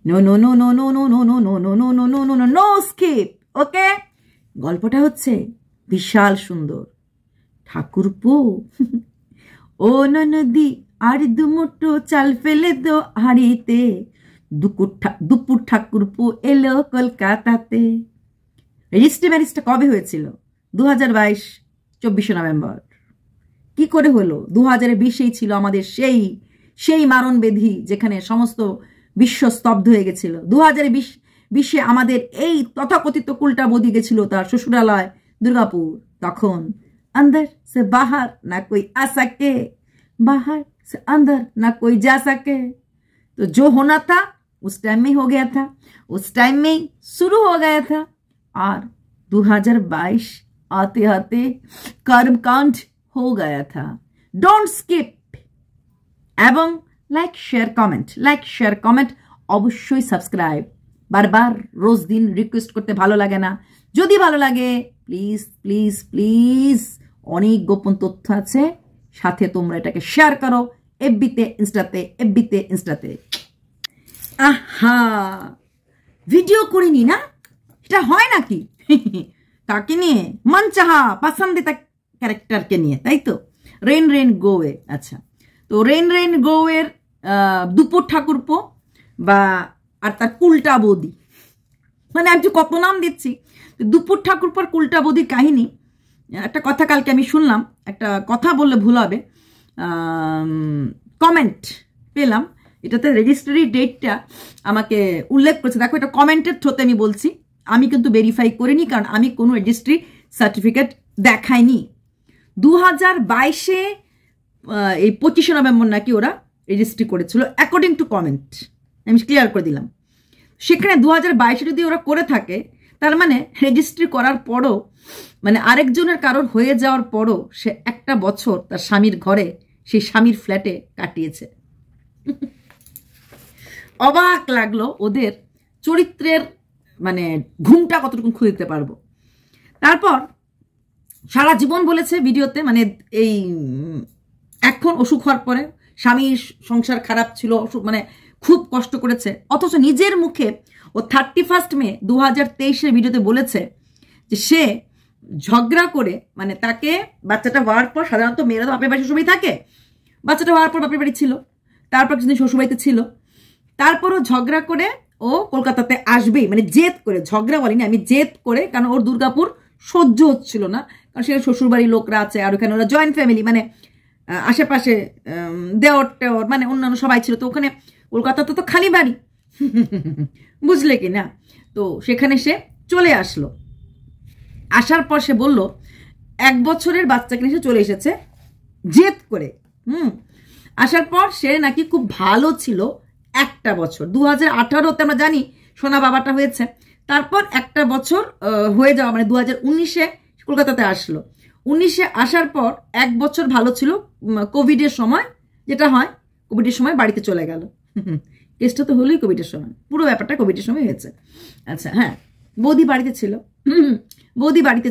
No no no no no no no no no no no no no no no no skip. Okay, গল্পটা হচ্ছে বিশাল সুন্দর। ঠাকুরপো ও ননদি আর দুমুঠো চাল ফেলে দো হাড়িতে, দুপুর ঠাকুরপো এলো কলকাতাতে। রেজিস্ট্রি ম্যারেজটা কবে হয়েছিল? 2022 24শে নভেম্বর। কি করে হলো? 2020-এই ছিল আমাদের সেই মারণবেধি, যেখানে সমস্ত বিশ্ব স্তব্ধ হয়ে গেছিল। 2020-এ আমাদের এই তথাকথিত কুলটা বদি গেছিল তার শ্বশুরালয় দুর্গাপুর। তখন अंदर से बाहर ना कोई आ सके, बाहर से अंदर ना कोई जा सके। तो जो होना था उस टाइम में हो गया था, उस टाइम में शुरू हो गया था। और 2022 आते आते कर्मकांड हो गया था। डोंट स्किप এবং লাইক শেয়ার কমেন্ট অবশ্যই সাবস্ক্রাইব। বারবার রোজ দিন রিকোয়েস্ট করতে ভালো লাগে না। যদি ভালো লাগে প্লিজ প্লিজ প্লিজ, অনেক গোপন তথ্য আছে, সাথে তোমরা এটাকে শেয়ার করো এফবিতে ইনস্টাতে। আহা, ভিডিও করিনি না, এটা হয় নাকি? কাকে নিয়ে? মনচাহা পছন্দিতা ক্যারেক্টারকে নিয়ে, তাই তো? রেন গোয়ে। আচ্ছা, তো রেন গোয়ের দুপুর ঠাকুরপো বা আর তার কুলটা বৌদি, মানে আমি কত নাম দিচ্ছি। দুপুর ঠাকুরপোর কুলটা বৌদির কাহিনী, একটা কথা কালকে আমি শুনলাম, একটা কথা বললে ভুল হবে, কমেন্ট পেলাম, এটাতে রেজিস্ট্রি ডেটটা আমাকে উল্লেখ করেছে। দেখো, এটা কমেন্টের থ্রোতে আমি বলছি, আমি কিন্তু ভেরিফাই করিনি, কারণ আমি কোনো রেজিস্ট্রি সার্টিফিকেট দেখাইনি। 2022-এ এই 25শে নভেম্বর নাকি ওরা রেজিস্ট্রি করেছিল, অ্যাকর্ডিং টু কমেন্ট। আমি ক্লিয়ার করে দিলাম। সেখানে 2022-এ যদি ওরা করে থাকে, তার মানে রেজিস্ট্রি করার পরও, মানে আরেকজনের কারোর হয়ে যাওয়ার পরও সে একটা বছর তার স্বামীর ঘরে, সেই স্বামীর ফ্ল্যাটে কাটিয়েছে। অবাক লাগলো ওদের চরিত্রের, মানে ঘুমটা কতটুকু খুঁজতে পারবো। তারপর সারা জীবন বলেছে ভিডিওতে, মানে এই এখন অসুখ হওয়ার পরে স্বামীর সংসার খারাপ ছিল, অসুখ, মানে খুব কষ্ট করেছে, অথচ নিজের মুখে ও 31 মে 2023-এর ভিডিওতে বলেছে যে সে ঝগড়া করে, মানে তাকে বাচ্চাটা হওয়ার পর, সাধারণত মেয়েরা তো বাপের বাড়ি শ্বশুরবাড়ি থাকে, বাচ্চাটা হওয়ার পর বাপের বাড়ি ছিল, তারপর কিছুদিন শ্বশুরবাড়িতে ছিল, তারপরও ঝগড়া করে ও কলকাতাতে আসবেই, মানে জেদ করে, ঝগড়া বলিনি আমি, জেদ করে, কারণ ওর দুর্গাপুর সহ্য হচ্ছিল না, কারণ সেখানে শ্বশুরবাড়ির লোকরা আছে, আর ওখানে ওরা জয়েন্ট ফ্যামিলি, মানে আশেপাশে দেওর টেওর, মানে অন্যান্য সবাই ছিল, তো ওখানে কলকাতাতে তো খালি বাড়ি, বুঝলে কি না? তো সেখানে সে চলে আসলো। আসার পর সে বলল 1 বছরের বাচ্চাকে নিয়ে সে চলে এসেছে জেদ করে। আসার পর সে নাকি খুব ভালো ছিল একটা বছর। 2018-তে আমরা জানি সোনা বাবাটা হয়েছে, তারপর একটা বছর হয়ে যাওয়া, মানে 2019-এ কলকাতাতে আসলো। 19-এ আসার পর 1 বছর ভালো ছিল, কোভিডের সময় যেটা হয়, কোভিডের সময় বাড়িতে চলে গেল। কেসটা তো হলোই কোভিডের সময়, পুরো ব্যাপারটা কোভিডের সময় হয়েছে। আচ্ছা, হ্যাঁ, বৌদি বাড়িতে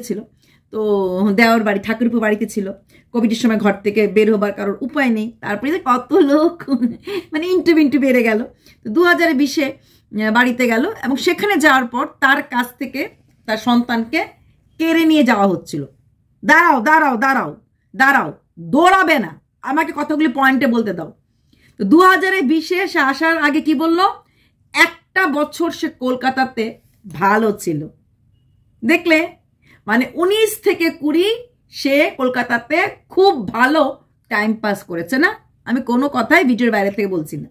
ছিল, তো দেওর বাড়ি ঠাকুরপো বাড়িতে ছিল। কোভিডের সময় ঘর থেকে বের হবার কারোর উপায় নেই, তারপরে কত লোক, মানে ইন্টু বেড়ে গেল। তো 2020-এ বাড়িতে গেল, এবং সেখানে যাওয়ার পর তার কাছ থেকে তার সন্তানকে কেড়ে নিয়ে যাওয়া হচ্ছিল। দাঁড়াও, দৌড়াবে না, আমাকে কতগুলি পয়েন্টে বলতে দাও। তো 2020-এ সে আসার আগে কি বললো? একটা বছর সে কলকাতাতে ভালো ছিল। দেখলে, মানে 19 থেকে 20 সে কলকাতাতে খুব ভালো টাইম পাস করেছে না? আমি কোনো কথাই ভিডিওর বাইরে থেকে বলছি না।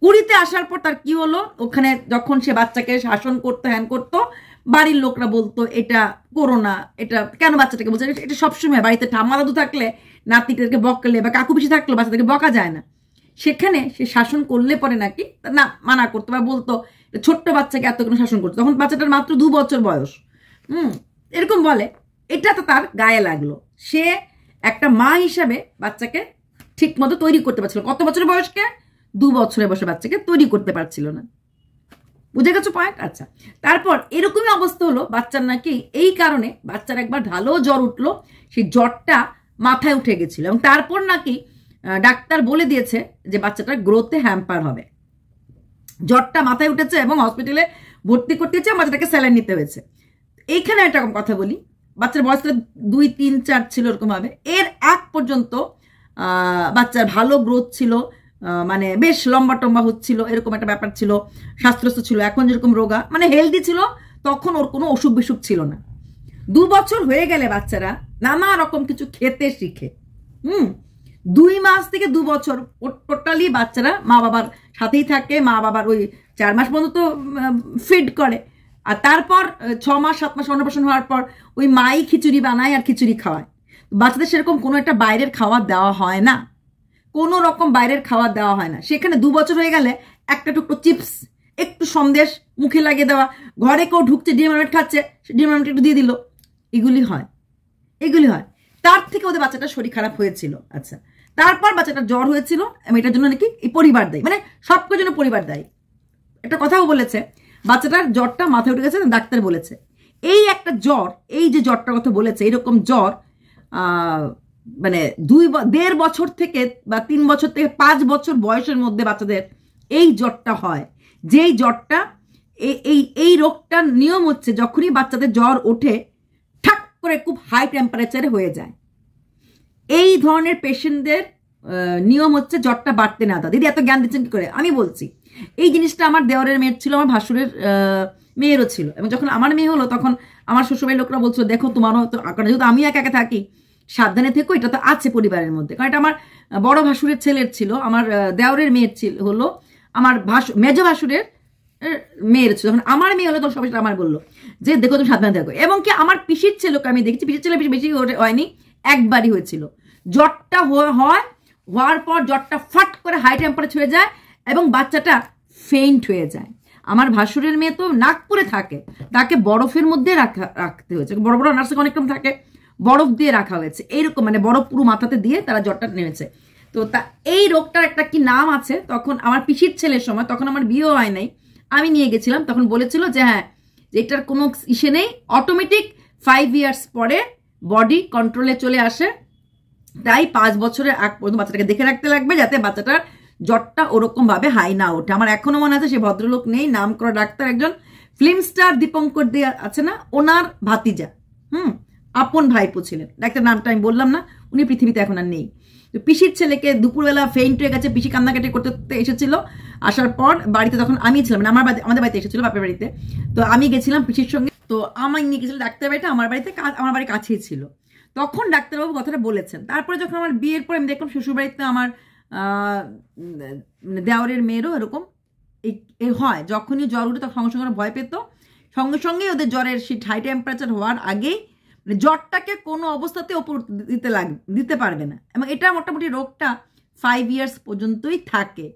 20-তে আসার পর তার কি হলো? ওখানে যখন সে বাচ্চাকে শাসন করতো, হ্যান করতো, বাড়ির লোকরা বলতো এটা করো না, এটা কেন বাচ্চাটাকে বলছে, এটা সবসময় বাড়িতে ঠাম্মা দাদু থাকলে নাতিটাকে বকলে বা কাকু পিসি থাকলে বাচ্চাটাকে বকা যায় না। সেখানে সে শাসন করলে পরে নাকি না মানা করতো বা বলতো ছোট্ট বাচ্চাকে এত কোনো শাসন করতো, তখন বাচ্চাটার মাত্র 2 বছর বয়স। এরকম বলে, এটা তো তার গায়ে লাগলো। সে একটা মা হিসাবে বাচ্চাকে ঠিক মতো তৈরি করতে পারছিল। কত বছরের বয়সকে? 2 বছরের বয়সে বাচ্চাকে তৈরি করতে পারছিল না। বুঝে গেছো পয়েন্ট? আচ্ছা, তারপর এরকমই অবস্থা হলো বাচ্চার, নাকি এই কারণে বাচ্চার একবার ভালো জ্বর উঠলো, সেই জ্বরটা মাথায় উঠে গেছিল, এবং তারপর নাকি ডাক্তার বলে দিয়েছে যে বাচ্চাটার গ্রোথে হ্যাম্পার হবে। জ্বরটা মাথায় উঠেছে এবং হসপিটালে ভর্তি করতে হচ্ছে, বাচ্চাটাকে স্যালাইন নিতে হয়েছে। এইখানে একটা কথা বলি, বাচ্চার বয়সটা 2, 3, 4 ছিল এরকম ভাবে। এর আগ পর্যন্ত বাচ্চার ভালো গ্রোথ ছিল, মানে বেশ লম্বা টম্বা হচ্ছিল, এরকম একটা ব্যাপার ছিল, স্বাস্থ্যস্থ ছিল। এখন যেরকম রোগা, মানে হেলদি ছিল, তখন ওর কোনো অসুখ বিসুখ ছিল না। 2 বছর হয়ে গেলে বাচ্চারা নানা রকম কিছু খেতে শিখে। 2 মাস থেকে 2 বছর টোটালি বাচ্চারা মা বাবার সাথেই থাকে, মা বাবার ওই 4 মাস পর্যন্ত ফিড করে, আর তারপর 6 মাস 7 মাস অন্নপ্রাশন হওয়ার পর ওই মাই খিচুড়ি বানায় আর খিচুড়ি খাওয়ায়। বাচ্চাদের সেরকম কোনো একটা বাইরের খাবার দেওয়া হয় না, কোনো রকম বাইরের খাবার দেওয়া হয় না। সেখানে 2 বছর হয়ে গেলে একটা টুকরো চিপস, একটু সন্দেশ মুখে লাগিয়ে দেওয়া, ঘরে কেউ ঢুকছে ডিম অমলেট খাচ্ছে, ডিম অমলেট একটু দিয়ে দিল, এগুলি হয়। তার থেকে ওদের বাচ্চাটা শরীর খারাপ হয়েছিল। আচ্ছা, তারপর বাচ্চাটা জ্বর হয়েছিল, এটার জন্য নাকি এই পরিবার দায়ী, মানে সবকিছুর জন্য পরিবার দায়ী। একটা কথাও বলেছে, বাচ্চাটার জ্বরটা মাথায় উঠে গেছে, ডাক্তার বলেছে এই একটা জ্বর, এই যে জ্বরটার কথা বলেছে, এরকম জ্বর মানে 1.5 বছর থেকে বা 3 বছর থেকে 5 বছর বয়সের মধ্যে বাচ্চাদের এই জ্বরটা হয়। যেই জ্বরটা, এই রোগটার নিয়ম হচ্ছে যখনই বাচ্চাদের জ্বর ওঠে ঠাক করে খুব হাই টেম্পারেচারে হয়ে যায়। এই ধরনের পেশেন্টদের নিয়ম হচ্ছে জ্বরটা বাড়তে না দেওয়া। দিদি এত জ্ঞান দিচ্ছেন কি করে? আমি বলছি, এই জিনিসটা আমার দেওরের মেয়ের ছিল, আমার ভাসুরের মেয়েরও ছিল, এবং যখন আমার মেয়ে হলো তখন আমার শ্বশুরবাড়ির লোকরা বলছিল দেখো তোমারও তো, যেহেতু আমি একা থাকি, সাবধানে থেকো, এটা তো আছে পরিবারের মধ্যে। কারণ এটা আমার বড় ভাসুরের ছেলের ছিল, আমার দেওরের মেয়ের ছিল, হলো আমার মেজ ভাসুরের মেয়ের ছিল। যখন আমার মেয়ে হলো তখন সবাই আমার বললো যে দেখো তুমি সাবধানে থাকো। এবং কি আমার পিসির ছেলেকে আমি দেখছি, পিসির ছেলে বেশি হয়নি, একবারই হয়েছিল। জ্বরটা হওয়ার পর জ্বরটা ফাট করে হাই টেম্পারেচার হয়ে যায় এবং বাচ্চাটা ফেইন্ট হয়ে যায়। আমার ভাসুরের মেয়ে তো নাগপুরে থাকে, তাকে বরফের মধ্যে রাখতে হয়েছে, বড় বড় নার্সিং অনেক রকম থাকে, বরফ দিয়ে রাখা হয়েছে, এইরকম মানে বরফ পুরো মাথাতে দিয়ে তারা জ্বরটা নেমেছে। তো এই রোগটার একটা কি নাম আছে। তখন আমার পিসির ছেলের সময়, তখন আমার বিয়েও হয় নাই, আমি নিয়ে গেছিলাম, তখন বলেছিল যে হ্যাঁ এটার কোনো ইসে নেই, অটোমেটিক 5 ইয়ার্স পরে বডি কন্ট্রোলে চলে আসে, তাই 5 বছরের আগ পর্যন্ত বাচ্চাটাকে দেখে রাখতে লাগবে যাতে বাচ্চাটার জ্বরটা ওরকম ভাবে হাই না ওঠে। আমার এখনো মনে আছে, সে ভদ্রলোক নেই, নাম করা ডাক্তার, একজন ফিল্ম স্টার দীপঙ্কর দে আছে না, ওনার ভাতিজা, আপন ভাইপো ছিলেন, ডাক্তার নামটা আমি বললাম না, উনি পৃথিবীতে এখন আর নেই। তো পিসির ছেলেকে দুপুরবেলা ফেইন্ট হয়ে গেছে, পিসি কান্নাকাটি করতে এসেছিল, আসার পর বাড়িতে তখন আমি ছিলাম, মানে আমাদের বাড়িতে এসেছিল, বাপের বাড়িতে। তো আমি গেছিলাম পিসির সঙ্গে, তো আমায় নিয়ে গেছিল ডাক্তার বাড়িতে, আমার বাড়ির কাছেই ছিল। তখন ডাক্তারবাবু কথাটা বলেছেন। তারপরে যখন আমার বিয়ের পর আমি দেখলাম শ্বশুরবাড়িতে আমার দেওরের মেয়েরও এরকম হয়, যখনই জ্বর উঠে তখন সঙ্গে সঙ্গে ভয় পেত, সঙ্গে সঙ্গে ওদের জ্বরের সেই হাই টেম্পারেচার হওয়ার আগেই মানে জ্বরটাকে কোনো অবস্থাতে ওপর দিতে পারবে না। এবং এটা মোটামুটি রোগটা 5 ইয়ার্স পর্যন্তই থাকে,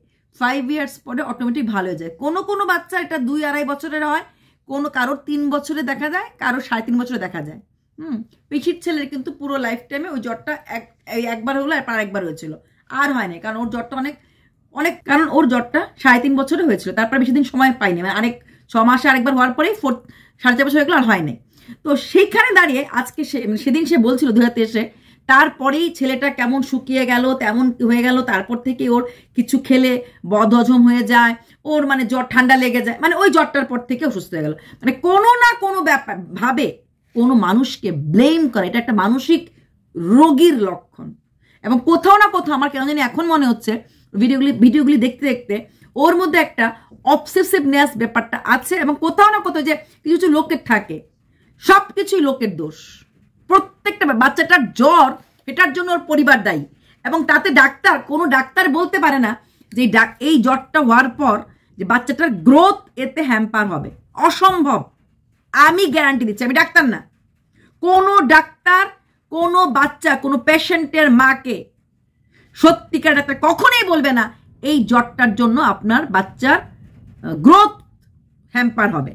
5 ইয়ার্স পরে অটোমেটিক ভালো হয়ে যায়। কোনো বাচ্চা এটা 2-2.5 বছরের হয়, কারোর 3 বছরে দেখা যায়, কারোর 3.5 বছরে দেখা যায়। পিসির ছেলের কিন্তু পুরো লাইফ টাইমে ওই জ্বরটা একবার হলো, আর একবার হয়েছিল, আর হয় না, কারণ ওর জ্বরটা অনেক কারণ ওর জ্বরটা 3.5 বছরে হয়েছিল, তারপর বেশি দিন সময় পাইনি, মানে আরেক 6 মাসে আরেকবার হওয়ার পরেই 4.5 বছর হয়ে গেলো, আর হয় নাই। তো সেইখানে দাঁড়িয়ে আজকে সেদিন সে বলছিল 2023-এ, তারপরেই ছেলেটা কেমন শুকিয়ে গেল, তেমন হয়ে গেল, তারপর থেকে ওর কিছু খেলে বদহজম হয়ে যায়, ওর মানে জ্বর ঠান্ডা লেগে যায়, মানে ওই জ্বরটার পর থেকে অসুস্থ হয়ে গেল। মানে কোনো না কোনো ব্যাপার ভাবে কোনো মানুষকে ব্লেম করে, এটা একটা মানসিক রোগীর লক্ষণ। এবং কোথাও না কোথাও আমার কেন জানি এখন মনে হচ্ছে ভিডিওগুলি দেখতে দেখতে ওর মধ্যে একটা অবসেসিভনেস ব্যাপারটা আছে, এবং কোথাও না কোথাও যে কিছু লোকের থাকে, সব কিছুই লোকের দোষ। প্রত্যেকটা বাচ্চাটার জ্বর, এটার জন্য ওর পরিবার দায়ী, এবং তাতে কোনো ডাক্তার বলতে পারে না যে এই জ্বরটা হওয়ার পর যে বাচ্চাটার গ্রোথ এতে হ্যাম্পার হবে, অসম্ভব। আমি গ্যারান্টি দিচ্ছি, আমি ডাক্তার না, কোনো ডাক্তার কোনো বাচ্চা কোনো পেশেন্টের মাকে সত্যিকার ডাক্তার কখনোই বলবে না এই জ্বরটার জন্য আপনার বাচ্চার গ্রোথ হ্যাম্পার হবে।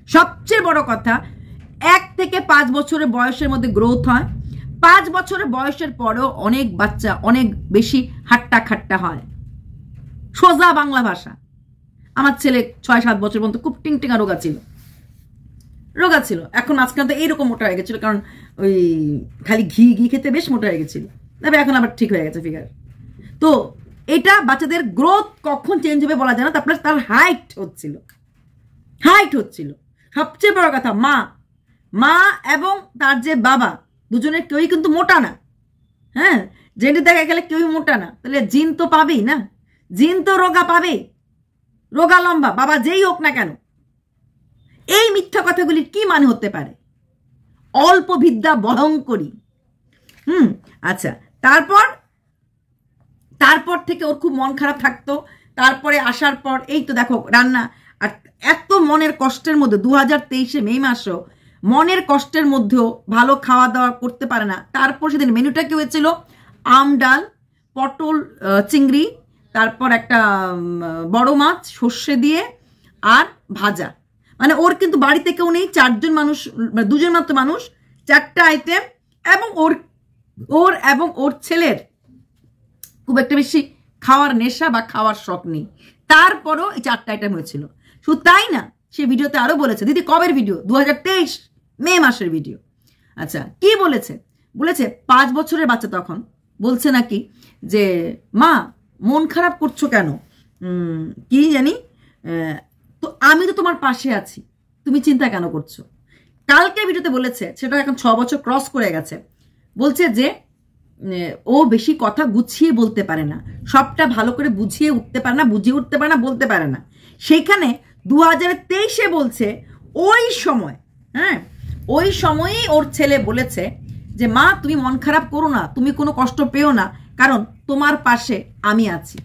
সবচেয়ে বড় কথা, 1 থেকে 5 বছরের বয়সের মধ্যে গ্রোথ হয়, 5 বছরের বয়সের পরেও অনেক বাচ্চা অনেক বেশি হাট্টা খাট্টা হয়। সোজা বাংলা ভাষা, আমার ছেলে 6-7 বছর পর্যন্ত খুব টিংটিঙা রোগা ছিল, এখন মাঝখানে তো এইরকম মোটা হয়ে গেছিল, কারণ ওই খালি ঘি খেতে বেশ মোটা হয়ে গেছিল, তবে এখন আবার ঠিক হয়ে গেছে ফিগার। তো এটা বাচ্চাদের গ্রোথ কখন চেঞ্জ হবে বলা যায় না। তারপরে তার হাইট হচ্ছিল। সবচেয়ে বড় কথা, মা এবং তার যে বাবা দুজনের কেউই কিন্তু মোটা না। হ্যাঁ, জেনে দেখা গেলে কেউই মোটা না, তাহলে জিন তো পাবেই না, জিন তো রোগা পাবে, রোগা লম্বা বাবা যেই হোক না কেন। এই মিথ্যা কথাগুলির কি মানে হতে পারে? অল্প বিদ্যা ভয়ঙ্করী। আচ্ছা, তারপর থেকে ওর খুব মন খারাপ থাকতো। তারপরে আসার পর এই তো দেখো রান্না, আর এত মনের কষ্টের মধ্যে 2023 মে মাসেও মনের কষ্টের মধ্যেও ভালো খাওয়া দাওয়া করতে পারে না। তারপর সেদিন মেনুটা কি হয়েছিল? আম ডাল, পটল চিংড়ি, তারপর একটা বড় মাছ সর্ষে দিয়ে আর ভাজা। মানে ওর কিন্তু বাড়িতে কেউ নেই, 4জন মানুষ, 2জন মাত্র মানুষ, 4টা আইটেম, এবং ওর ছেলের খুব একটা বেশি খাওয়ার নেশা বা খাওয়ার শখ নেই। তারপরও এই 4টা আইটেম হয়েছিল। শুধু তাই না, সে ভিডিওতে আরো বলেছে, দিদি কবের ভিডিও? 2023 মে মাসের ভিডিও। আচ্ছা, কি বলেছে? 5 বছরের বাচ্চা তখন বলছে নাকি যে মা মন খারাপ করছো কেন, কি জানি, তো আমি তো তোমার পাশে আছি, তুমি চিন্তা কেন করছো। কালকে ভিডিওতে বলেছে, সেটা এখন 6 বছর ক্রস করে গেছে, বলছে যে ও বেশি কথা গুছিয়ে বলতে পারে না, সবটা ভালো করে বুঝিয়ে উঠতে পারে না, বলতে পারে না। সেইখানে 2023 বলছে ওই সময়ই ওর ছেলে বলেছে যে মা তুমি মন খারাপ করো না, তুমি কোনো কষ্ট পেও না, কারণ তোমার পাশে আমি আছি।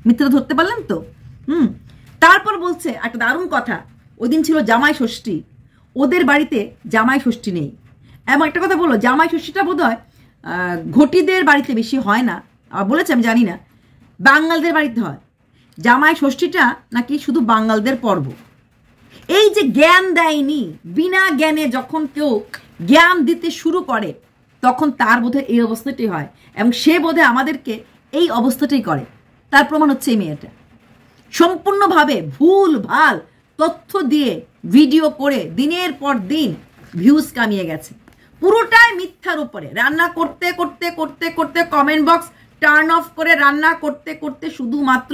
মিথ্যা ধরতে পারলেন তো? তারপর বলছে একটা দারুণ কথা, ওই দিন ছিল জামাই ষষ্ঠী, ওদের বাড়িতে জামাই ষষ্ঠী নেই। এবং একটা কথা বললো, জামাই ষষ্ঠীটা বোধ হয় ঘটিদের বাড়িতে বেশি হয় না, বলেছে আমি জানি না, বাঙালদের বাড়িতে হয়। জামাই ষষ্ঠীটা নাকি শুধু বাঙালদের পর্ব। এই যে জ্ঞান দেয়নি, বিনা জ্ঞানে যখন কেউ জ্ঞান দিতে শুরু করে তখন তার বোধহয় এই অবস্থাটাই হয়, এবং সে বোধহয় আমাদেরকে এই অবস্থাটাই করে। তার প্রমাণ হচ্ছে এই মেয়েটা সম্পূর্ণভাবে ভুল ভাল তথ্য দিয়ে ভিডিও করে দিনের পর দিন ভিউজ কামিয়ে গেছে, পুরোটাই মিথ্যার উপরে। রান্না করতে করতে করতে করতে কমেন্ট বক্স টার্ন অফ করে, রান্না করতে করতে শুধুমাত্র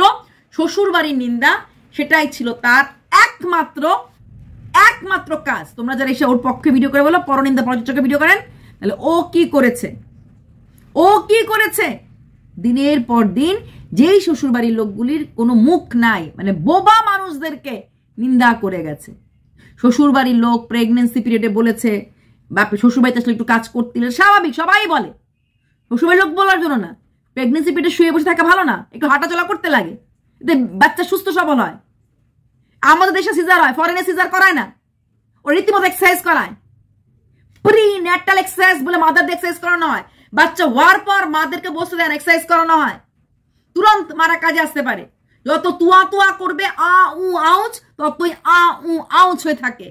শ্বশুর বাড়ির নিন্দা, সেটাই ছিল তার একমাত্র কাজ। তোমরা যারা এসে ওর পক্ষে ভিডিও করে বলো পরনিন্দা পরচর্চাকে ভিডিও করেন, তাহলে ও কি করেছে? দিনের পর দিন যেই শ্বশুর বাড়ির লোকগুলির কোনো মুখ নাই, মানে বোবা মানুষদেরকে নিন্দা করে গেছে। শ্বশুর বাড়ির লোক প্রেগনেন্সি পিরিয়ডে বলেছে বাপে শ্বশুর বাড়িতে আসলে একটু কাজ করতে, স্বাভাবিক, সবাই বলে। শ্বশুর বাড়ির লোক বলার জন্য না, প্রেগনেন্সি পিরিয়ডে শুয়ে বসে থাকা ভালো না, একটু হাঁটাচলা করতে লাগে, এতে বাচ্চা সুস্থ সবল হয়। আমাদের দেশে সিজার হয়, ফরেনে সিজার করায় না, ও রীতিমতো এক্সারসাইজ করায়, প্রি ন্যাটাল এক্সারসাইজ বলে মাদারদের এক্সারসাইজ করানো হয়। বাচ্চা হওয়ার পর মাদেরকে বসে দেন, এক্সারসাইজ করানো হয়, তুরন্ত মারা কাজে আসতে পারে। যত তুয়া করবে আ উ আউচ, ততই আ উ আউচ হয়ে থাকে।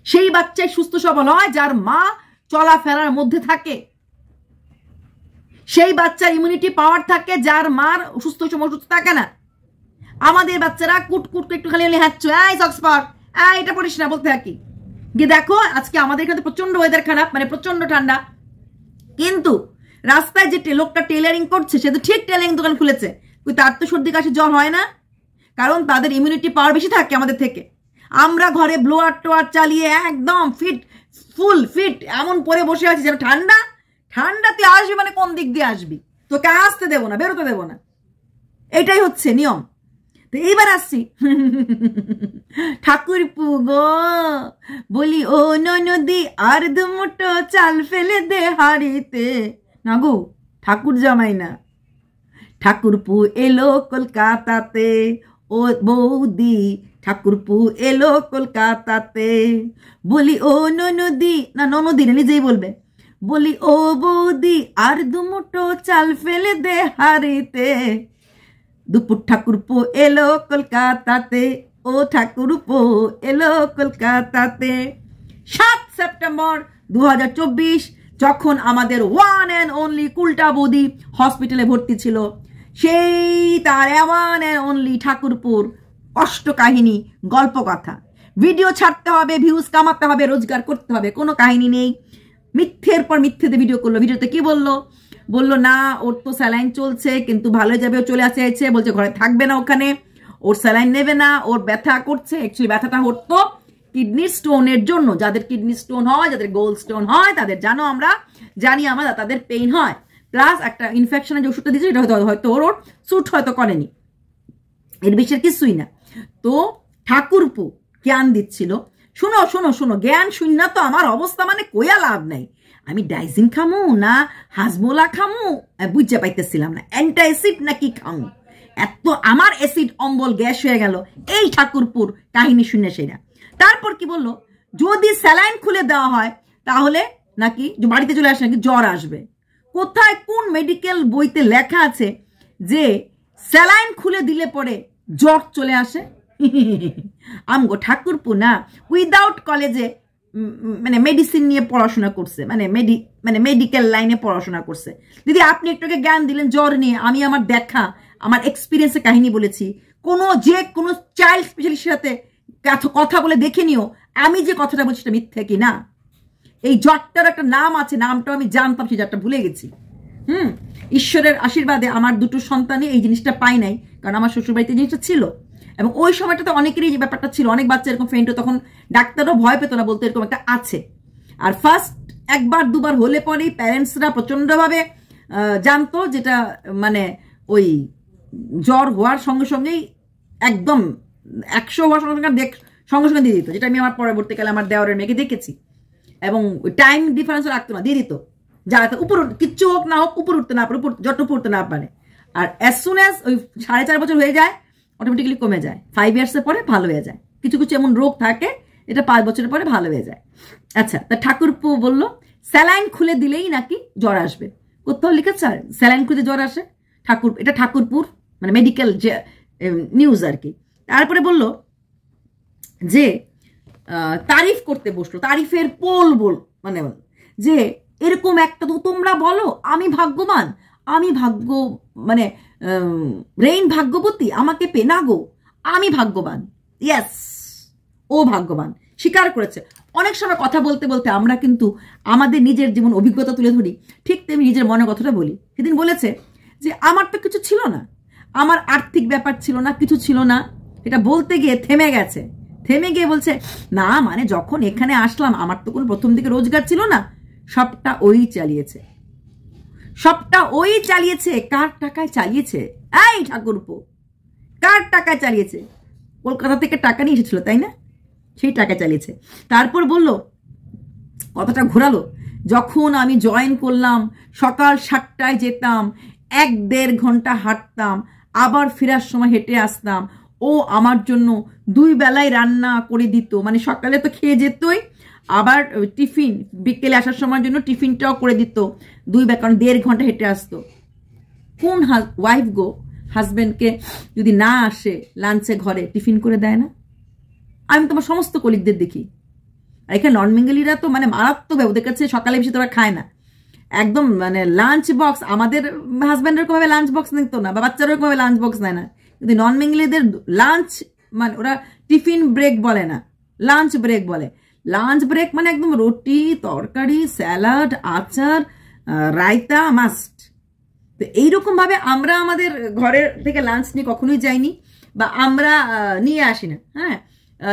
সেই বাচ্চাই সুস্থ সবল হয় যার মা চলাফেরার মধ্যে থাকে, সেই বাচ্চার ইমিউনিটি পাওয়ার থাকে যার মার অসুস্থ সময় অসুস্থ থাকে না। আমাদের বাচ্চারা কুটকুট একটু খালি হাঁটছো, সক্সপার এটা পড়িস না বলতে থাকি। গিয়ে দেখো আজকে আমাদের এখানে প্রচন্ড ওয়েদার খারাপ, মানে প্রচন্ড ঠান্ডা, কিন্তু রাস্তায় যে লোকটা টেলারিং করছে সে তো ঠিক টেলারিং দোকান খুলেছে, তার তো সর্দি কাশি জ্বর হয় না, কারণ তাদের ইমিউনিটি পাওয়ার বেশি থাকে আমাদের থেকে। আমরা ঘরে ব্লোয়ার টোয়ার চালিয়ে একদম ফুল ফিট এমন পরে বসে আছি যেন ঠান্ডাতে আসবি, মানে কোন দিক দিয়ে আসবি, তোকে আসতে দেবো না, বেরোতে দেবো না, এটাই হচ্ছে নিয়ম। তো এইবার আসছি, ঠাকুরপু গো বলি ও নদী আর দুমুটো চাল ফেলে দে হাড়িতে, না গো ঠাকুর জামাই না, ঠাকুরপু এলো কলকাতাতে, ও বৌদি ঠাকুরপু এলো কলকাতাতে, বলি ও নদী, না নদী না নিজেই বলবে, বলি ও বৌদি আর দুমুটো চাল ফেলে দে হাড়িতে, দুপুর ঠাকুরপো এলো কলকাতাতে, ও ঠাকুরপো এলো কলকাতাতে। 7 সেপ্টেম্বর 2024 যখন আমাদের ওয়ান অ্যান্ড অনলি কুলটা বৌদি হসপিটালে ভর্তি ছিল, সেই তার ওয়ান অ্যান্ড অনলি ঠাকুরপুর কষ্ট কাহিনী, গল্প কথা। ভিডিও ছাড়তে হবে, ভিউজ কামাতে হবে, রোজগার করতে হবে, কোনো কাহিনী নেই। মিথ্যের পর মিথ্যেতে ভিডিও করলো। ভিডিওতে কি বললো? বলল না ওর তো স্যালাইন চলছে কিন্তু ভালো যাবে, ও চলে আসে চাইছে, বলছে ঘরে থাকবে না, ওখানে ওর স্যালাইন নেবে না, ওর ব্যথা করছে। অ্যাকচুয়ালি ব্যথাটা হতো কিডনি স্টোনের জন্য, যাদের কিডনি স্টোন হয়, যাদের গোল্ড স্টোন হয় তাদের জানি আমরা তাদের পেইন হয়, প্লাস একটা ইনফেকশনের যে ওষুধটা দিয়েছে এটা হয়তো ওর স্যুট হয়তো করেনি, এর বেশির কিছুই না। তো ঠাকুরপো জ্ঞান দিচ্ছিল, শোনো শোনো শোনো, জ্ঞান শূন্য তো আমার অবস্থা মানে কইয়া লাভ নাই, আমি ডাইজিন খামু না হাজমোলা খামু বুঝতে পাইতেছিলাম না, অ্যান্টাসিড নাকি খামু, এত আমার অ্যাসিড অম্বল গ্যাস হয়ে গেল এই ঠাকুরপুর কাহিনী শুনে সেরা। তারপর কি বললো, যদি স্যালাইন খুলে দেওয়া হয় তাহলে নাকি বাড়িতে চলে আসে, নাকি জ্বর আসবে। কোথায় কোন মেডিকেল বইতে লেখা আছে যে স্যালাইন খুলে দিলে পরে জ্বর চলে আসে? আমগো ঠাকুরপু না উইদাউট কলেজে মানে মেডিসিন নিয়ে পড়াশোনা করছে, মানে মেডিকেল লাইনে পড়াশোনা করছে। দিদি আপনি একটু জ্ঞান দিলেন জ্বর নিয়ে, আমি আমার দেখা আমার এক্সপিরিয়েন্সের কাহিনী বলেছি। কোনো চাইল্ড স্পেশালিস্টের সাথে কথা বলে দেখে নিও আমি যে কথাটা বলছি সেটা মিথ্যে কি না। এই জ্বরটার একটা নাম আছে, নামটা আমি জানতাম, সেই জ্বরটা ভুলে গেছি। ঈশ্বরের আশীর্বাদে আমার দুটো সন্তানই এই জিনিসটা পাই নাই, কারণ আমার শ্বশুরবাড়িতে জিনিসটা ছিল, এবং ওই সময়টাতে অনেকেরই এই ব্যাপারটা ছিল, অনেক বাচ্চা এরকম ফেন্ট, তখন ডাক্তারও ভয় পেত না, বলতে এরকম একটা আছে। আর ফার্স্ট একবার দুবার হলে পরেই প্যারেন্টসরা প্রচন্ডভাবে জানতো, যেটা মানে ওই জ্বর হওয়ার সঙ্গে সঙ্গেই একদম 100 হওয়ার সঙ্গে সঙ্গে দিয়ে দিত, যেটা আমি আমার পরবর্তীকালে আমার দেওয়ারের মেয়েকে দেখেছি, এবং টাইম ডিফারেন্স রাখতো না, দিয়ে দিত, যা উপর কিচ্ছু হোক না হোক, উপর উঠতে না পারে, যত পড়তে না পারে। আর অ্যাজ সুন অ্যাজ ওই 4.5 বছর হয়ে যায় অটোমেটিক্যালি কমে যায়, 5 ইয়ার্সের পরে ভালো হয়ে যায়। কিছু কিছু এমন রোগ থাকে এটা 5 বছরের পরে ভালো হয়ে যায়। আচ্ছা, তা ঠাকুরপো বলল স্যালাইন খুলে দিলেই নাকি জ্বর আসবে। কোথাও লিখেছে স্যালাইন খুলে জ্বর আসে? এটা ঠাকুরপুর মানে মেডিকেল যে নিউজ আর কি। তারপরে বলল যে তারিফ করতে বসলো, তারিফের পোল মানে যে এরকম একটা তো তোমরা বলো আমি ভাগ্যবান, আমি মানে ব্রেইন ভাগ্যবতী, আমাকে পেনা গো, আমি ভাগ্যবান। ইয়েস, ও ভাগ্যবান, স্বীকার করেছে। অনেক সময় কথা বলতে বলতে আমরা কিন্তু আমাদের নিজের জীবন অভিজ্ঞতা তুলে ধরি, ঠিক তেমনি নিজের মনের কথাটা বলি। সেদিন বলেছে যে আমার তো কিছু ছিল না, আমার আর্থিক ব্যাপার ছিল না, কিছু ছিল না, এটা বলতে গিয়ে থেমে গেছে, থেমে গিয়ে বলছে না মানে যখন এখানে আসলাম আমার তো কোনো প্রথম দিকে রোজগার ছিল না, সবটা ওই চালিয়েছে, সবটা ওই চালিয়েছে। কার টাকায় চালিয়েছে? এই ঠাকুরপো, কার টাকায় চালিয়েছে? কলকাতা থেকে টাকা নিয়ে এসেছিল তাই না, সেই টাকা চালিয়েছে। তারপর বলল, কথাটা ঘোরালো, যখন আমি জয়েন করলাম সকাল 7টায় যেতাম, 1-1.5 ঘন্টা হাঁটতাম, আবার ফেরার সময় হেঁটে আসতাম, ও আমার জন্য 2 বেলায় রান্না করে দিত, মানে সকালে তো খেয়ে যেতই, আবার টিফিন বিকেলে আসার সময়ের জন্য টিফিনটাও করে দিত, 2 বেলা, কারণ 1.5 ঘন্টা হেঁটে আসতো। কোন ওয়াইফ গো হাজব্যান্ডকে যদি না আসে লাঞ্চে ঘরে টিফিন করে দেয় না? আমি তোমার সমস্ত কলিগদের দেখি, আর এখানে নন বেঙ্গলিরা তো মানে মারাত্মক, ওদের কাছে সকালে বেশি তোরা খায় না, একদম মানে লাঞ্চ বক্স, আমাদের হাজব্যান্ডের কোনোভাবে লাঞ্চ বক্স নিত না, বা বাচ্চারও কোনোভাবে লাঞ্চ বক্স নেয় না, কিন্তু নন বেঙ্গলিদের লাঞ্চ মানে ওরা টিফিন ব্রেক বলে না, লাঞ্চ ব্রেক বলে। লাঞ্চ ব্রেক মানে একদম রুটি তরকারি স্যালাড আচার রায়তা মাস্ট। তো এইরকম ভাবে আমরা আমাদের ঘরের থেকে লাঞ্চ নিয়ে কখনোই যাইনি, বা আমরা নিয়ে আসি না, হ্যাঁ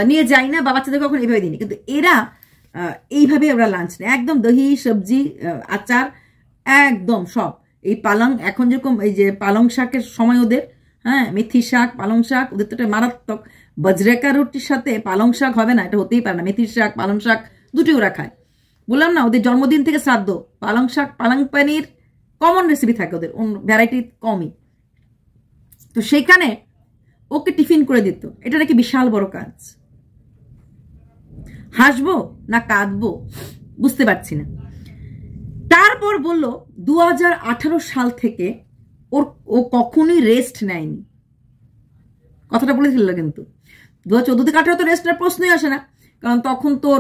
নিয়ে যাই না, বা বাচ্চাদের কখনো এইভাবে দিইনি, কিন্তু এরা এইভাবে ওরা লাঞ্চ নেয়, একদম দহি সবজি আচার একদম সব। এই পালং, এখন যেরকম এই যে পালং শাকের সময় ওদের, হ্যাঁ মেথি শাক পালং শাক, ওদের তো এটা মারাত্মক। বজরেকা রুটির সাথে পালং শাক হবে না, এটা হতেই পারে না। মেথির শাক পালং শাক দুটোই ওরা খায়। বললাম না ওদের জন্মদিন থেকে শ্রাদ্ধ, পালং শাক পালং পানির কমন রেসিপি থাকে ওদের, ভ্যারাইটি কমই। তো সেইখানে ওকে টিফিন করে দিত, এটা নাকি বিশাল বড় কাজ। হাসবো না কাঁদবো বুঝতে পারছি না। তারপর বলল 2018 সাল থেকে ও কখনোই রেস্ট নেয়নি, কথাটা বলেছিল, কিন্তু 2014 থেকে 18 তো রেস্টের প্রশ্নই আসে না, কারণ তখন তোর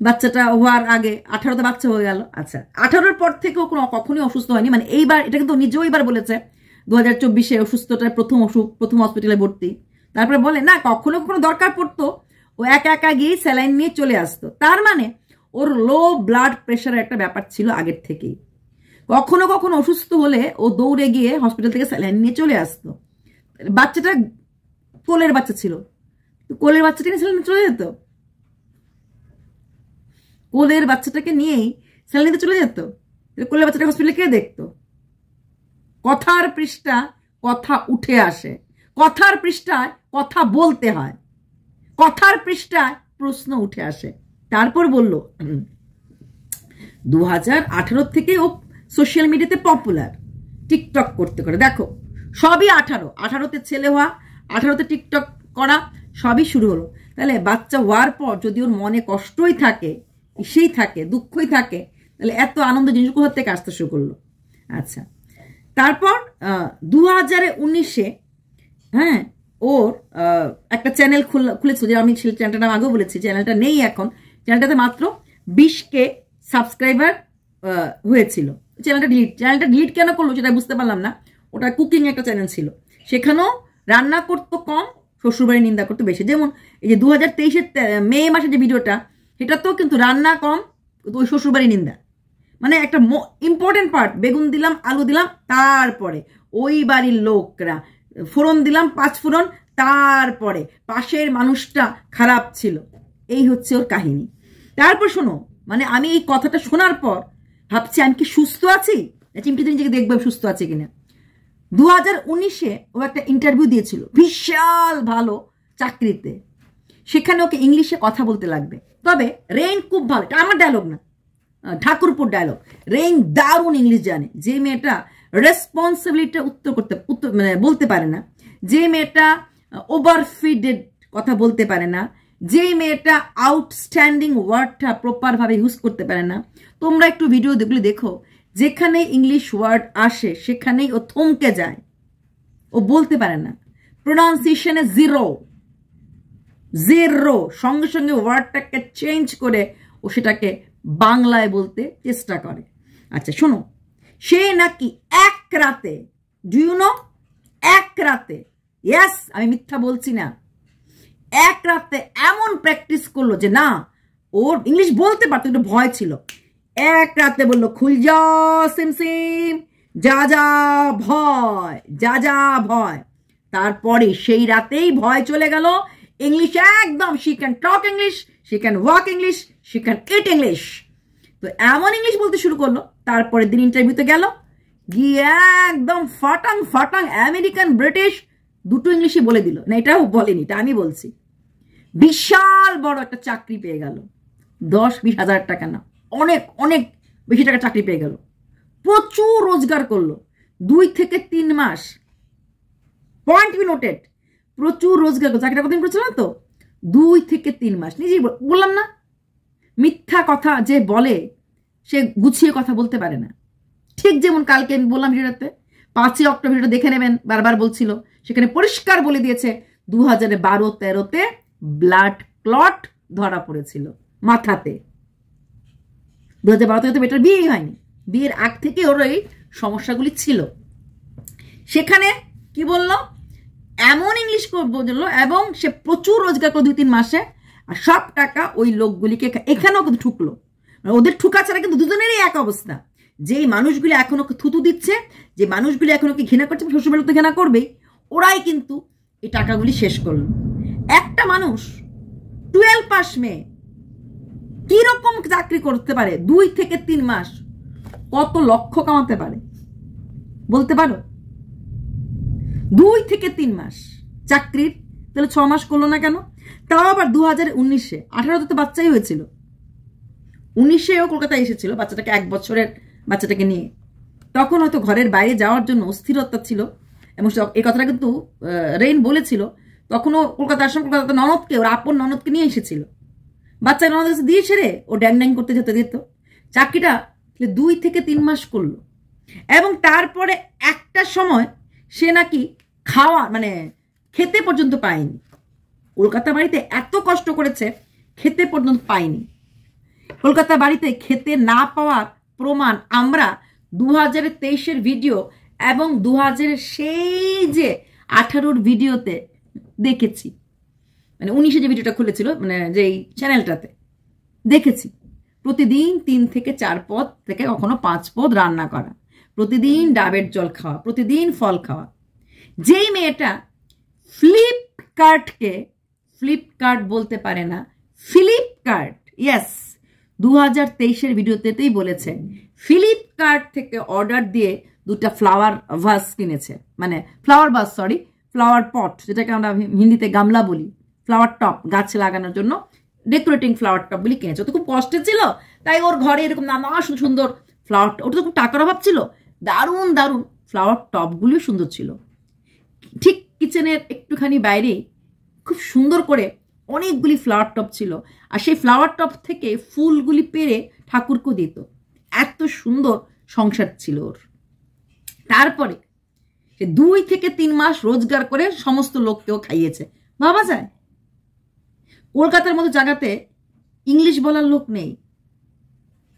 বাচ্চাটা হওয়ার আগে 18তে বাচ্চা হয়ে গেল। আচ্ছা, 18-র পর থেকে ও কখনোই অসুস্থ হয়নি, মানে এইবার এটা কিন্তু নিজেও এইবার বলেছে 2024-এ অসুস্থতার প্রথম হসপিটালে ভর্তি। তারপরে বলে না কখনো কখনো দরকার পড়তো ও একা একা গিয়ে স্যালাইন নিয়ে চলে আসতো, তার মানে ওর লো ব্লাড প্রেশারের একটা ব্যাপার ছিল আগের থেকেই। কখনো কখনো অসুস্থ হলে ও দৌড়ে গিয়ে হসপিটাল থেকে স্যালাইন নিয়ে চলে আসতো। বাচ্চাটা কোলের বাচ্চা ছিল, কোলের বাচ্চাটা নিয়ে স্যালাইন চলে যেত, কোলের বাচ্চাটাকে নিয়েই স্যালাইন নিতে চলে যেত। কোলের বাচ্চাটা হসপিটালে কে দেখতো? কথার পৃষ্ঠা কথা উঠে আসে, কথার পৃষ্ঠায় কথা বলতে হয়, কথার পৃষ্ঠায় প্রশ্ন উঠে আসে। তারপর বলল 2018 থেকে ও সোশ্যাল মিডিয়াতে পপুলার, টিকটক করতে করে। দেখো সবই 18তে ছেলে হওয়া, 18তে টিকটক করা, সবই শুরু হলো। তাহলে বাচ্চা হওয়ার পর যদি ওর মনে কষ্টই থাকে, ইসেই থাকে, দুঃখই থাকে, তাহলে এত আনন্দ জিনিস কোথা থেকে আসতে শুরু করলো? আচ্ছা, তারপর 2019-এ হ্যাঁ ওর একটা চ্যানেল খুলেছিল, যে আমি চ্যানেলটার নাম আগেও বলেছি, চ্যানেলটা নেই এখন। চ্যানেলটাতে মাত্র 20K সাবস্ক্রাইবার হয়েছিল। চ্যানেলটা ডিলিট কেন করলো সেটা বুঝতে পারলাম না। ওটা কুকিং একটা চ্যানেল ছিল, সেখানেও রান্না করতো কম, শ্বশুরবাড়ি নিন্দা করতো বেশি। যেমন এই যে 2023-এর মে মাসে যে ভিডিওটা, সেটাতেও কিন্তু রান্না কম, ওই শ্বশুরবাড়ি নিন্দা। মানে একটা ইম্পর্টেন্ট পার্ট, বেগুন দিলাম, আলু দিলাম, তারপরে ওই বাড়ির লোকরা ফোড়ন দিলাম, 5 ফোড়ন, তারপরে পাশের মানুষটা খারাপ ছিল। এই হচ্ছে ওর কাহিনী। তারপর শোনো, মানে আমি এই কথাটা শোনার পর ভাবছি আমি কি সুস্থ আছি? চিমটিতে নিজেকে দেখবো সুস্থ আছে কিনা। 2019-এ ও একটা ইন্টারভিউ দিয়েছিল বিশাল ভালো চাকরিতে, সেখানে ওকে ইংলিশে কথা বলতে লাগবে। তবে রেইন খুব ভালো, এটা আমার ডায়লগ না, ঠাকুরপুর ডায়লগ। রেইন দারুণ ইংলিশ জানে। যে মেয়েটা রেসপন্সিবিলিটি মানে বলতে পারে না, যে মেয়েটা ওভারফিডেড কথা বলতে পারে না, যে মেয়েটা আউটস্ট্যান্ডিং ওয়ার্ডটা প্রপারভাবে ইউজ করতে পারে না। তোমরা একটু ভিডিওগুলি দেখো, যেখানে ইংলিশ ওয়ার্ড আসে সেখানেই ও থমকে যায়, ও বলতে পারে না, প্রোনাউন্সিয়েশনে জিরো, সঙ্গে সঙ্গে ওয়ার্ডটাকে চেঞ্জ করে ও সেটাকে বাংলায় বলতে চেষ্টা করে। আচ্ছা শোনো, সে নাকি এক রাতে, ডু ইউ নো, এক রাতে, ইয়েস আমি মিথ্যা বলছি না, এক রাতে এমন প্র্যাকটিস করলো যে না, ওর ইংলিশ বলতে পারতো, একটু ভয় ছিল। এক রাতে বললো খুল যা সিমসিম, যা যা ভয়, যা যা ভয়। তারপরে সেই রাতেই ভয় চলে গেল। ইংলিশ একদম, she can talk English, she can walk English, she can it English. তো এমন ইংলিশ বলতে শুরু করলো। তারপরের দিন ইন্টারভিউতে গেল, গিয়ে একদম ফাটাং ফাটাং আমেরিকান ব্রিটিশ দুটো ইংলিশই বলে দিল। না এটাও বলেনি, এটা আমি বলছি। বিশাল বড় একটা চাকরি পেয়ে গেল, 10-20 হাজার টাকা না, অনেক অনেক বেশি টাকা চাকরি পেয়ে গেল। প্রচুর রোজগার করলো 2 থেকে 3 মাস। পয়েন্ট বি নোটেড, প্রচুর রোজগার করলো। চাকরিটা কতদিন করছিল না তো, 2 থেকে 3 মাস। নিজেই বললাম না, মিথ্যা কথা যে বলে সে গুছিয়ে কথা বলতে পারে না। ঠিক যেমন কালকে আমি বললাম ভিডিওতে, 5ই অক্টোবর ভিডিওটা দেখে নেবেন, বারবার বলছিল, সেখানে পরিষ্কার বলে দিয়েছে 2012-13-তে ব্লাড ক্লট ধরা পড়েছিল মাথাতে। 2012-13 মেয়েটার বিয়েই হয়নি, বিয়ের আগ থেকে ওর এই সমস্যাগুলি ছিল। সেখানে কি বললো, এমন ইংলিশ বললো, এবং সে প্রচুর রোজগার করলো 2-3 মাসে, আর সব টাকা ওই লোকগুলিকে এখানেও কিন্তু ঠুকলো। ওদের ঠুকা ছাড়া কিন্তু দুজনেরই এক অবস্থা। যেই মানুষগুলি এখন ওকে থুতু দিচ্ছে, যে মানুষগুলি এখন ওকে ঘৃণা করছে, শ্বশুরবাড়ি তো ঘৃণা করবেই, ওরাই কিন্তু এই টাকাগুলি শেষ করলো। একটা মানুষ 12 পাস মেয়ে কিরকম চাকরি করতে পারে 2 থেকে 3 মাস, কত লক্ষ কামাতে পারে বলতে পারো? 2 থেকে 3 মাস চাকরির, তাহলে 6 মাস করলো না কেন? তাও আবার 2019-এ, 18-তে তো বাচ্চাই হয়েছিল, 19-এও কলকাতায় এসেছিল বাচ্চাটাকে, 1 বছরের বাচ্চাটাকে নিয়ে। তখন হয়তো ঘরের বাইরে যাওয়ার জন্য অস্থিরতা ছিল, এবং এই কথাটা কিন্তু রেইন বলেছিল। তখনও কলকাতার সঙ্গে কলকাতা ননদকে, ওর আপন ননদকে নিয়ে এসেছিল। বাচ্চা ননদ কাছে দিয়েছে রে, ও ড্যাং ড্যাং করতে যেতে দিত। চাকরিটা 2 থেকে 3 মাস করলো, এবং তারপরে একটা সময় সে নাকি খাওয়া মানে খেতে পর্যন্ত পায়নি। কলকাতা বাড়িতে এত কষ্ট করেছে, খেতে পর্যন্ত পায়নি। কলকাতা বাড়িতে খেতে না পাওয়ার প্রমাণ আমরা 2023-এর ভিডিও এবং 2000 সেই যে 18-র ভিডিওতে দেখেছি, মানে 19-এ যে ভিডিওটা খুলেছিল, মানে যেই চ্যানেলটাতে দেখেছি। প্রতিদিন 3 থেকে 4 পদ থেকে কখনো 5 পদ রান্না করা, প্রতিদিন ডাবের জল খাওয়া, প্রতিদিন ফল খাওয়া। যেই মেয়েটা ফ্লিপকার্টকে ফ্লিপকার্ট বলতে পারে না, ফ্লিপকার্ট, ইয়েস, 2023-এর ভিডিওতেই বলেছে ফ্লিপকার্ট থেকে অর্ডার দিয়ে 2টা ফ্লাওয়ার ভাস কিনেছে, মানে flower vase, sorry, flower pot, যেটাকে আমরা হিন্দিতে গামলা বলি, ফ্লাওয়ার টপ, গাছ লাগানোর জন্য ডেকোরেটিং ফ্লাওয়ার টপ বলি কিনেছে। তো খুব কষ্টে ছিল, তাই ওর ঘরে এরকম নানা সুন্দর ফ্লাওয়ার, ওটা তো খুব টাকার অভাব ছিল, দারুণ দারুণ ফ্লাওয়ার টপগুলিও সুন্দর ছিল। ঠিক কিচেনের একটুখানি বাইরে খুব সুন্দর করে অনেকগুলি ফ্লাওয়ার টপ ছিল, আর সেই ফ্লাওয়ার টপ থেকে ফুলগুলি পেরে ঠাকুরকে দিত। এত সুন্দর সংসার ছিল ওর। তারপরে সে 2 থেকে 3 মাস রোজগার করে সমস্ত লোককেও খাইয়েছে। ভাবা যায়, কলকাতার মতো জায়গাতে ইংলিশ বলার লোক নেই।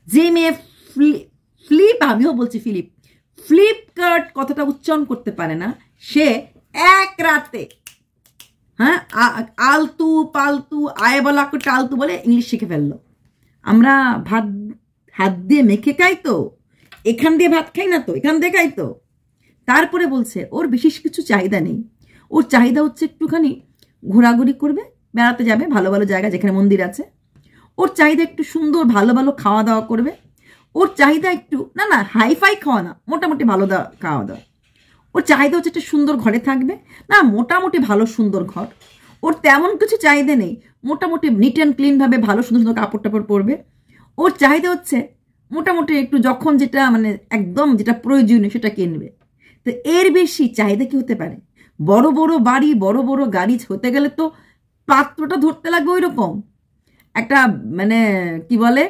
যে মেয়ে আমিও বলছি ফ্লিপকার্ট কথাটা উচ্চারণ করতে পারে না, সে এক রাতে, হ্যাঁ, আলতু পালতু আয় বলা টালতু বলে ইংলিশ শিখে ফেললো। আমরা ভাত হাত দিয়ে মেখে খাই তো, এখান দিয়ে ভাত খাই না তো, এখান দিয়ে খাই তো। তারপরে বলছে ওর বিশেষ কিছু চাহিদা নেই, ওর চাহিদা হচ্ছে একটুখানি ঘোরাঘুরি করবে, বেড়াতে যাবে ভালো ভালো জায়গা যেখানে মন্দির আছে। ওর চাহিদা একটু সুন্দর ভালো ভালো খাওয়া দাওয়া করবে। ওর চাহিদা একটু না হাইফাই খাওয়া না, মোটামুটি ভালো খাওয়া দাওয়া। ওর চাহিদা হচ্ছে একটা সুন্দর ঘরে থাকবে, না মোটামুটি ভালো সুন্দর ঘর। ওর তেমন কিছু চাহিদা নেই, মোটামুটি নিট অ্যান্ড ক্লিনভাবে ভালো সুন্দর সুন্দর কাপড় টাপড় পরবে। ওর চাহিদা হচ্ছে মোটামুটি একটু যখন যেটা মানে একদম যেটা প্রয়োজনীয় সেটা কিনবে। তো এর বেশি চাহিদা কি হতে পারে? বড় বড় বাড়ি, বড় বড় গাড়ি হতে গেলে তো পাত্রটা ধরতে লাগবে ওই রকম একটা, মানে কি বলে,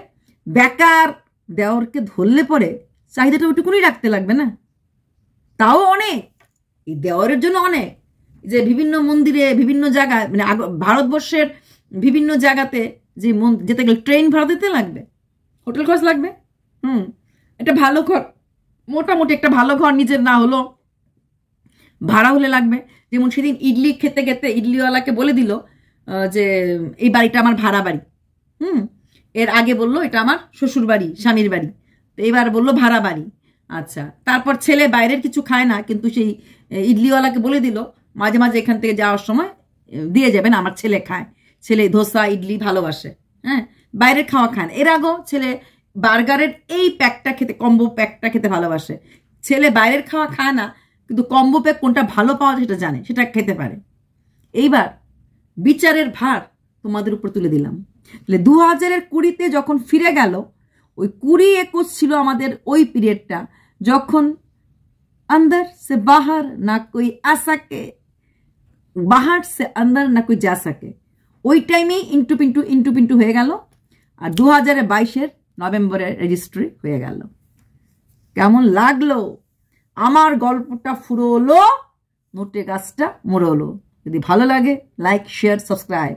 বেকার দেওরকে ধরলে পরে চাহিদাটা ওইটুকুনি রাখতে লাগবে না? তাও অনেক, এই দেওয়ারের জন্য অনেক, যে বিভিন্ন মন্দিরে বিভিন্ন জায়গায়, মানে ভারতবর্ষের বিভিন্ন জায়গাতে যে যেতে গেলে ট্রেন ভাড়া দিতে লাগবে, হোটেল খরচ লাগবে, একটা ভালো ঘর, মোটামুটি একটা ভালো ঘর নিজের না হলো ভাড়া হলে লাগবে। যেমন সেদিন ইডলি খেতে খেতে ইডলিওয়ালাকে বলে দিল যে এই বাড়িটা আমার ভাড়া বাড়ি, এর আগে বললো এটা আমার শ্বশুর বাড়ি, স্বামীর বাড়ি, তো এবার বললো ভাড়া বাড়ি। আচ্ছা, তারপর ছেলে বাইরের কিছু খায় না, কিন্তু সেই ইডলিওয়ালাকে বলে দিল মাঝে মাঝে এখান থেকে যাওয়ার সময় দিয়ে যাবেন, আমার ছেলে খায়, ছেলে ধোসা ইডলি ভালোবাসে, হ্যাঁ, বাইরের খাওয়া খান। এর আগেও ছেলে বার্গারের এই প্যাকটা খেতে, কম্বো প্যাকটা খেতে ভালোবাসে। ছেলে বাইরের খাওয়া খায় না, কিন্তু কম্বো প্যাক কোনটা ভালো পাওয়া যায় সেটা জানে, সেটা খেতে পারে। এইবার বিচারের ভার তোমাদের উপর তুলে দিলাম। তাহলে 2020-তে যখন ফিরে গেল, ওই 20-21 ছিল আমাদের ওই পিরিয়ডটা, যখন अंदर से बाहर ना कोई आ सके, बाहर से अंदर ना कोई जा सके, ওই টাইমেই ইন্টু পিন্টু হয়ে গেল, আর 2022-এর নভেম্বরের রেজিস্ট্রি হয়ে গেল। কেমন লাগলো? আমার গল্পটা ফুরোলো, নোটে গাছটা মোড়লো। যদি ভালো লাগে লাইক, শেয়ার, সাবস্ক্রাইব।